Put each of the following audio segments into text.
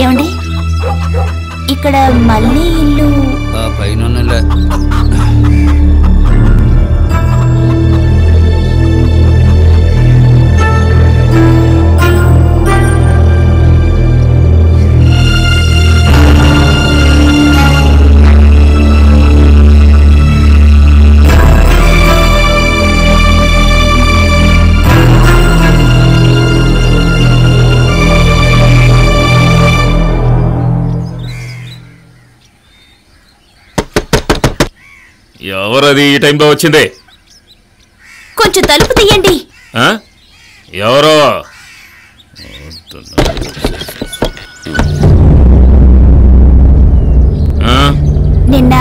ఏమండి ఇక్కడ మళ్ళీ ఇల్లు పైన ఎవరది ఈ టైంలో వచ్చింది? కొంచెం తలుపు తీయండి. ఎవరో నిన్న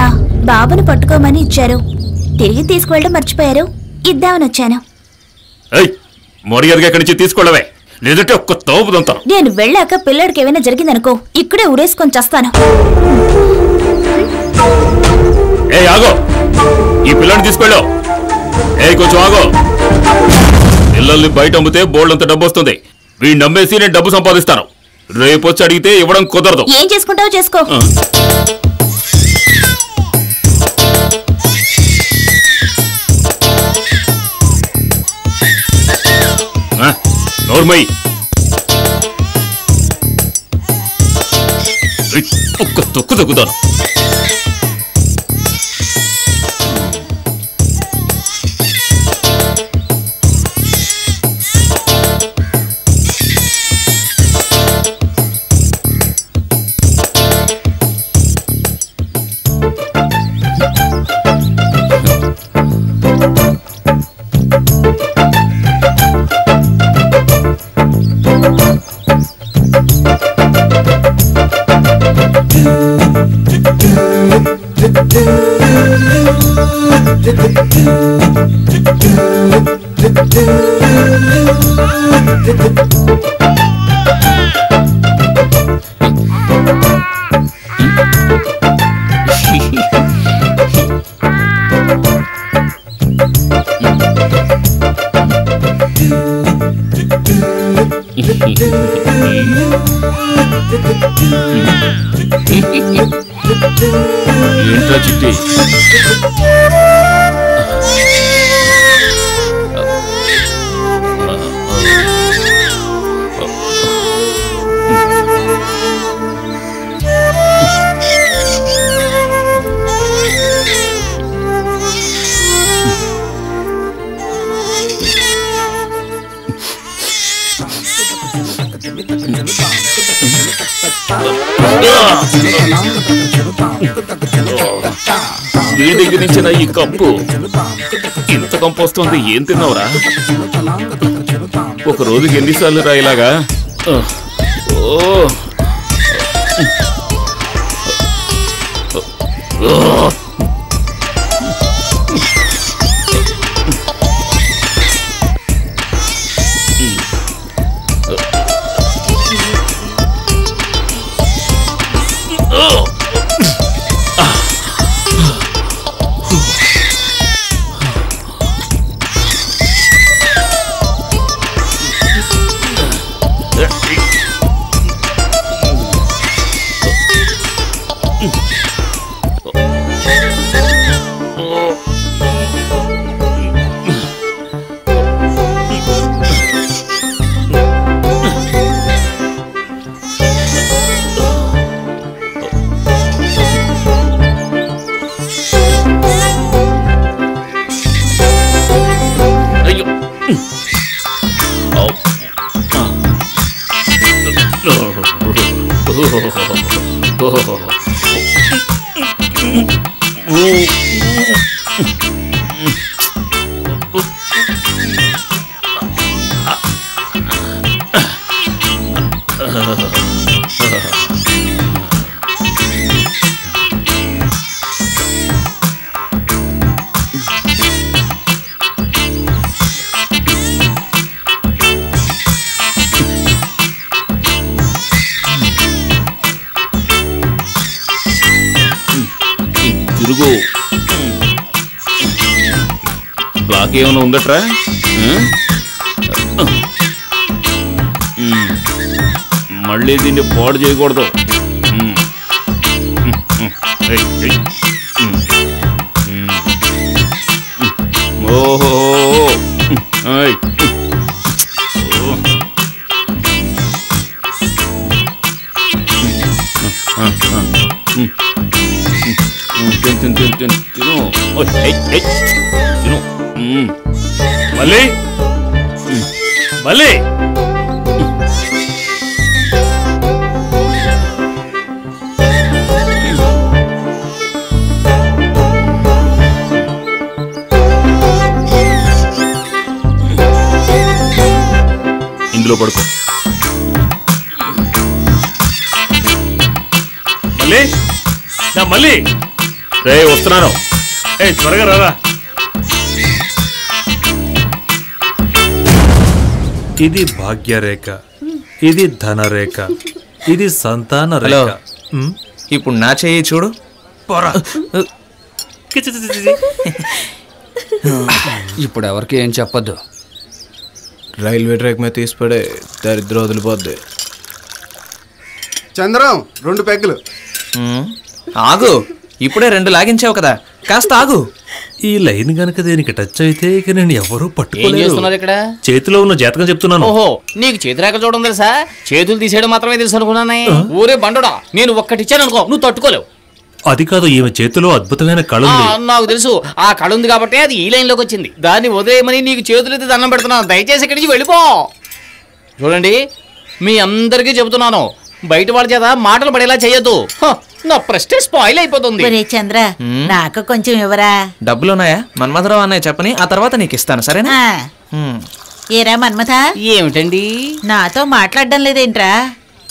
బాబును పట్టుకోమని ఇచ్చారు, తిరిగి తీసుకువెళ్ళడం మర్చిపోయారు, ఇద్దామని వచ్చాను. మర్యాదగా ఇక్కడి నుంచి తీసుకెళ్ళవే, లేదంటే ఒక్క తోపు దంతాను. నేను వెళ్ళాక పిల్లడికి ఏమైనా జరిగిందనుకో ఇక్కడే ఉరేసుకొని చస్తాను. ఆగో, ఈ పిల్లని తీసుకెళ్ళు. కొంచెం ఆగో. పిల్లల్ని బయట అమ్మితే బోల్డంత డబ్బు వస్తుంది. వీడిని నమ్మేసి నేను డబ్బు సంపాదిస్తాను. రేపు వచ్చి అడిగితే ఇవ్వడం కుదరదు. ఏం చేసుకుంటావో చేసుకో. నోర్మై, ఒక్క తొక్కు తొక్కుతాను. ఏంట్రా చిట్టి? నీ దగ్గర నుంచి ఈ కప్పు ఇంత కంపు వస్తుంది. ఏం తిన్నావురా? ఒక రోజుకి ఎన్నిసార్లు రా ఇలాగా? బ్లాక్ ఏమైనా ఉందట్రా? మళ్ళీ దీన్ని పాడు చేయకూడదు. ఓహో తిను మళ్ళీ మళ్ళీ ఇందులో పడుకో. మళ్ళీ నా మళ్ళీ రే వస్తున్నాను. త్వరగా రారా. ఇది భాగ్యరేఖ, ఇది ధనరేఖ, ఇది సంతాన రేఖ. ఇప్పుడు నా చెయ్యి చూడు. పోరా. ఇప్పుడు ఎవరికి ఏం చెప్పద్దు. రైల్వే ట్రాక్ మీద తీసిపడే దరిద్రం వదిలిపోద్ది. చంద్రం 2 పెగ్గులు. ఆగు, ఇప్పుడే 2 లాగించావు కదా, కాస్త ఆగు. ఈ లైన్ గనక దేనికి టచ్ అయితే ఇక నేను ఎవరూ పట్టుకోలేరు. ఇక్కడ చేతిలో ఉన్న జాతకం చెప్తున్నాను. ఓహో, నీకు చేతిరేఖ చూడడం తెలుసా? చేతులు తీసేయడం మాత్రమే తెలుసు అనుకున్నానే. ఊరే బండడా, నేను ఒక్కటిచ్చాను అనుకో, నువ్వు తట్టుకోలేవు. అది కాదు, ఈమె చేతిలో అద్భుతమైన కళ ఉంది. నాకు తెలుసు, ఆ కళ ఉంది కాబట్టి అది ఈ లైన్ లోకి వచ్చింది. దాన్ని వదిలేయమని నీకు చేతులైతే దండం పెడుతున్నాను. దయచేసి ఇక్కడి నుంచి వెళ్ళిపో. చూడండి, మీ అందరికీ చెబుతున్నాను, బయట వాళ్ళ చేత మాటలు పడేలా చెయ్యొద్దు. నా ప్రెస్టేజ్ స్పాయిల్ అయిపోతుంది. చంద్ర, నాకు కొంచెం ఇవ్వరా. డబ్బులున్నాయా? మన్మథరావు అన్నయ్య చెప్పని, ఆ తర్వాత నీకు ఇస్తాను, సరేనా? ఏరా మన్మథ, ఏమిటండి నాతో మాట్లాడడం లేదేంట్రా?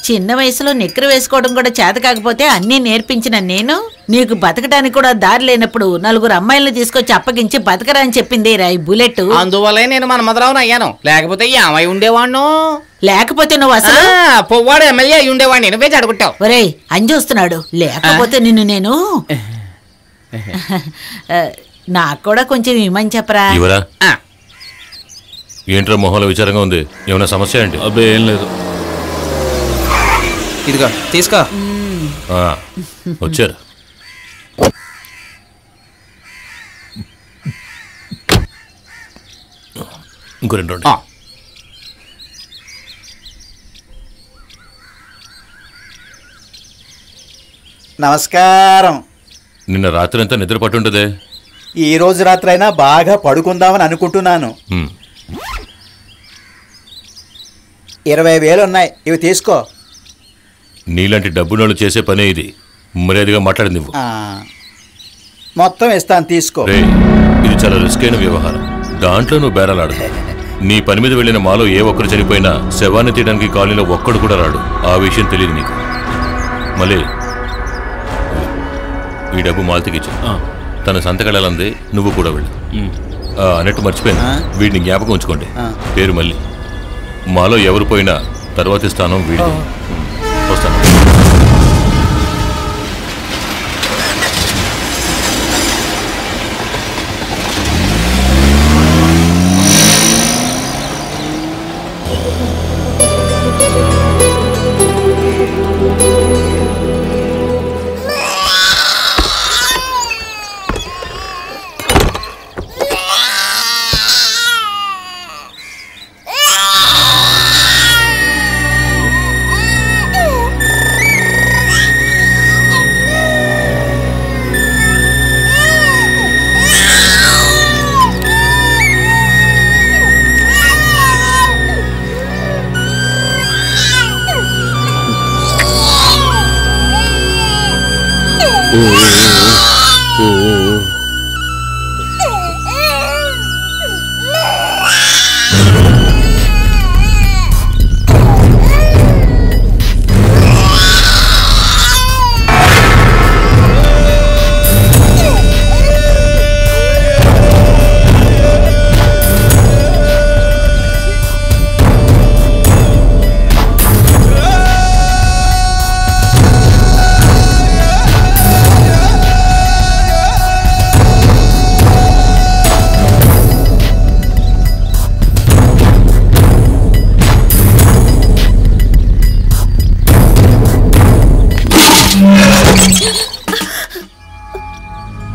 చిన్న వయసులో నిక్కరు వేసుకోవడం కూడా చేత కాకపోతే అన్నీ నేర్పించిన నేను నీకు బతకడానికి కూడా దారి లేనప్పుడు 4 అమ్మాయిలను తీసుకొచ్చి అప్పగించి బతకరా అని చెప్పింది రా ఈ బుల్లెట్. అందువల్లే నేను మన్మథరావుని అయ్యాను. లేకపోతే ఏమై ఉండేవాణ్ణు? లేకపోతే నువ్వు అసలు పొవ్వాడు ఎమ్మెల్యే అయి ఉండేవాడిని. నువ్వే చెడగొట్టావు. ఒరేయ్, అంజొస్తున్నాడు. లేకపోతే నిన్ను నేను నాకు కూడా కొంచెం ఇమ్మని చెప్పరా. ఏంట్రా మొహంలో విచారంగా ఉంది? ఏమైనా సమస్య ఏంటి? అబ్బే ఏం లేదు. ఇదిగో తీసుకో. వచ్చారు. ఇంకో 2. నమస్కారం. నిన్న రాత్రి అంతా నిద్ర పట్టుంటదే. ఈ రోజు రాత్రి అయినా బాగా పడుకుందామని అనుకుంటున్నాను. 20,000 ఉన్నాయి, ఇవి తీసుకో. నీలాంటి డబ్బునోళ్ళు చేసే పనే ఇది. మర్యాదగా మాట్లాడి నువ్వు. మొత్తం ఇస్తాను, తీసుకో. ఇది చాలా రిస్క్ అయిన వ్యవహారం. దాంట్లో నువ్వు బేరాలాడదు. నీ పని మీద వెళ్ళిన మాలో ఏ ఒక్కరు చనిపోయినా శవాన్ని తీయడానికి కాలనీలో ఒక్కడు కూడా రాడు. ఆ విషయం తెలియదు నీకు. మళ్ళీ ఈ డబ్బు మాలతికిచ్చు. తన సంతకెళ్ళాలంది, నువ్వు కూడా వెళ్ళు. అన్నట్టు మర్చిపోయినా, వీడిని జ్ఞాపకం ఉంచుకోండి. పేరు మళ్ళీ. మాలో ఎవరు పోయినా తర్వాతి స్థానం వీడి. వస్తాను.